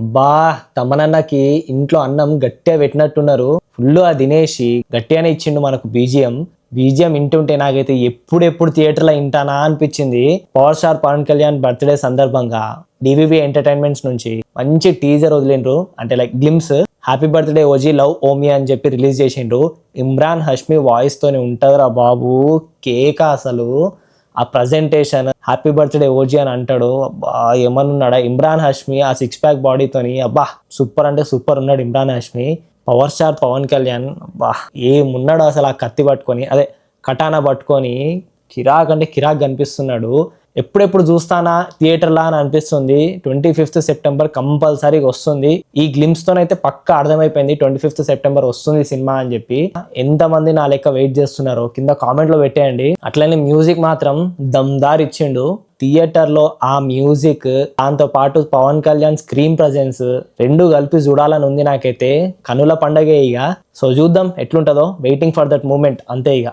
అబ్బా తమనన్నకి ఇంట్లో అన్నం గట్టిగా పెట్టినట్టున్నారు. ఫుల్ ఆ తినేసి గట్టిగానే ఇచ్చిండు మనకు బీజిఎం. బీజిఎం వింటుంటే నాకైతే ఎప్పుడెప్పుడు థియేటర్లో వింటానా అనిపించింది. Power star Pawan Kalyan birthday సందర్భంగా డివివి ఎంటర్టైన్మెంట్స్ నుంచి మంచి టీజర్ వదిలిండ్రు, అంటే like glimpse. Happy birthday OG love ఓమి అని చెప్పి రిలీజ్ చేసిండ్రు. ఇమ్రాన్ హష్మి వాయిస్ తోని ఉంటదిరా బాబు, కేక అసలు. ఆ ప్రజెంటేషన్ హ్యాపీ బర్త్డే ఓజీ అని అంటాడు, అబ్బా ఏమన్నాడా ఇమ్రాన్ హష్మి ఆ సిక్స్ ప్యాక్ బాడీతోని. అబ్బా సూపర్ అంటే సూపర్ ఉన్నాడు ఇమ్రాన్ హష్మి. పవర్ స్టార్ పవన్ కళ్యాణ్ అబ్బా ఏమున్నాడు అసలు, ఆ కత్తి పట్టుకొని అదే కటానా పట్టుకొని కిరాక్ అంటే కిరాక్ కనిపిస్తున్నాడు. ఎప్పుడెప్పుడు చూస్తానా థియేటర్లా అని అనిపిస్తుంది. 25th సెప్టెంబర్ కంపల్సరీగా వస్తుంది. ఈ గ్లిమ్స్ తోనైతే పక్కా అర్థమైపోయింది 25th సెప్టెంబర్ వస్తుంది సినిమా అని చెప్పి. ఎంతమంది నా లెక్క వెయిట్ చేస్తున్నారో కింద కామెంట్ లో పెట్టేయండి. అట్లనే మ్యూజిక్ మాత్రం దమ్దార్ ఇచ్చిండు. థియేటర్ లో ఆ మ్యూజిక్, దాంతో పాటు పవన్ కళ్యాణ్ స్క్రీన్ ప్రజెన్స్ రెండు కలిపి చూడాలని ఉంది నాకైతే. కనుల పండగే ఇక. సో చూద్దాం ఎట్లుంటుందో, వెయిటింగ్ ఫర్ దట్ మూమెంట్ అంతే ఇక.